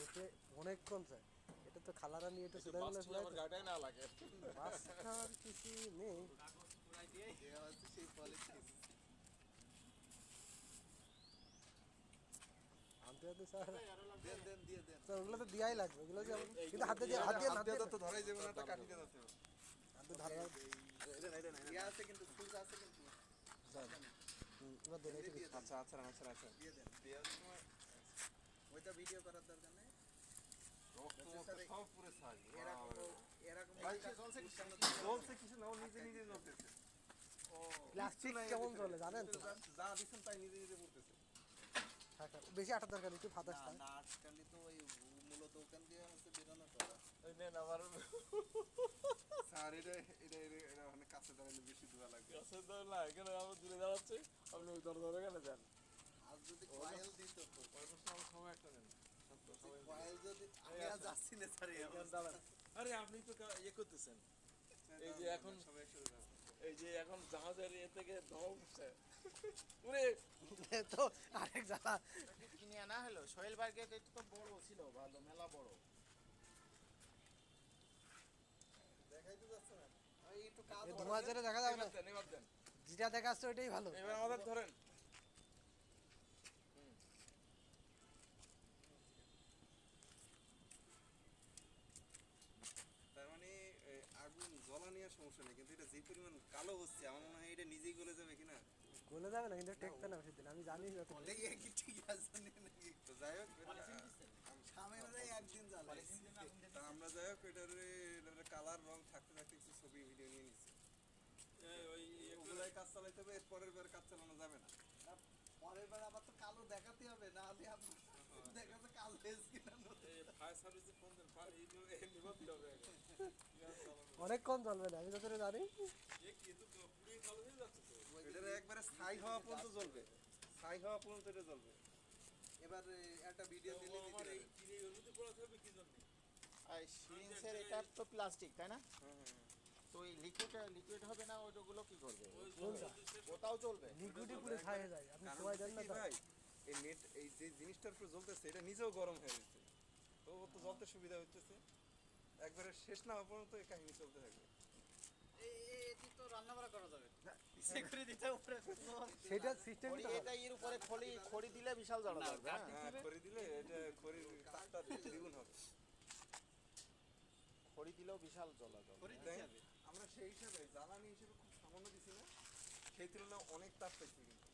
এতে অনেকক্ষণ যায়। এটা তো খালারা নিয়ে একটু সুদাই বলে আমার গাটাই না লাগে। বাস খাওয়ার কিছু নেই। আনতে আনতে স্যার স্যার ওগুলো তো দেওয়াই লাগবে, ওগুলো যে কিন্তু হাতে দিয়ে হাত দিয়ে হাতে তো ধরাই যাবে না, কাটি দিয়ে দিতে হবে। হাতে ধরা ইয়ে আছে কিন্তু সুজ আছে কিন্তু এবার ধরে রেখে দিচ্ছি। আচ্ছা আচ্ছা আচ্ছা আচ্ছা দিয়ে দেন দেওয়ার সময় ওইটা ভিডিও করার দরকার নেই। সব পুরো ছাই। এরকম এরকম জ্বলছে কিছু না, ও নিজে নিজে জ্বলতেছে। প্লাস্টিক কেমন চলে জানেন তো? যা দিচ্ছেন তাই নিজে নিজে পড়তেছে। বেশি আটার দরকার নেই, একটু ফাতাস না না আজকালই তো ওই মূলত ওখান দিয়ে হচ্ছে বেরোনো করা। ওই নেন আমার স্যার এটা এটা এটা অনেক কাছে দাঁড়ালে বেশি দূরা লাগবে। কাছে দাঁড়ালে এখানে আমার দূরে দাঁড়াচ্ছে, আপনি ওই ধরে এখানে যান। আর যদি কয়েল দিত তো সময় একটা দেন। কয়েল যদি আমি আর যাচ্ছি না স্যার আরে আপনি তো ইয়ে করতেছেন, এই যে এখন সবাই একসাথে যান, এই যে এখন জাহাজের ইয়ে থেকে ধোঁয়া উঠছে পুরে তো আরেক জ্বালা। কিনে আনা হলো সোহেল বার্গে, এটা তো বড় ছিল, ভালো মেলা বড় দেখাইতে যাচ্ছে না। ওই একটু কাজ ধোঁয়া জেলে দেখা যাবে না, এবার দেন, যেটা দেখা যাচ্ছে ওইটাই ভালো। এবার আমাদের ধরেন। তার মানে আগুন জ্বলা নিয়ে সমস্যা নেই, কিন্তু এটা যে পরিমাণ কালো হচ্ছে আমার মনে হয় এটা নিজেই গলে যাবে কিনা। গলে যাবে না, কিন্তু টেকবে না বেশি দিন, আমি জানি যত। দেখি কি ঠিক আছে নাকি। তো যাই হোক সামনে একদিন জ্বালাই তা আমরা যাই হোক এটার কালার রং থাকতে থাকতে কিছু ছবি ভিডিও নিয়ে নিচ্ছি। ওই এগুলাই কাজ চালাইতে হবে, এর পরের বার কাজ চালানো যাবে না। পরের বার আবার তো কালো দেখাতে হবে, না হলে আপনার দেখাতে কালো হয়েছে কিনা। ফায়ার সার্ভিসে ফোন দেন, নিবন্ধ হবে। অনেকক্ষণ চলবে না, আমি যতটা জানি। এটার একবারে স্থায়ী হওয়া পর্যন্ত জ্বলবে, স্থায়ী হওয়া পর্যন্ত এটা জ্বলবে। এবার একটা ভিডিও দিলে আমার এই কিনে অনুমতি পড়াতে হবে কি জন্য? আর সিরিঞ্জের এটা তো প্লাস্টিক তাই না? তো এই লিকুইড হবে না, ওইগুলো কি করবে? ওটাও চলবে, লিকুইডে পুরো ছাই হয়ে যায়, আপনি সবাই জানেন না তো? ভাই এই নেট এই যে জিনিসটার উপর জ্বলতেছে এটা নিজেও গরম হয়ে যাচ্ছে, তো ও তো জ্বলতে সুবিধা হচ্ছে। একবারে শেষ না হওয়া পর্যন্ত এই কাহিনী চলতে থাকবে। এটি তো রান্না করা যাবে করে দিতে উপরে সেটা সিস্টেম এটা এর উপরে খড়ি দিলে বিশাল জ্বালা লাগবে। হ্যাঁ খড়ি দিলে এটা খড়ির তাপটা দ্বিগুণ হবে। খড়ি দিলেও বিশাল জ্বালা আমরা সেই হিসাবে জ্বালানি হিসেবে খুব সামান্য দিছি না, সেই তুলনায় অনেক তাপ পাইছি কিন্তু।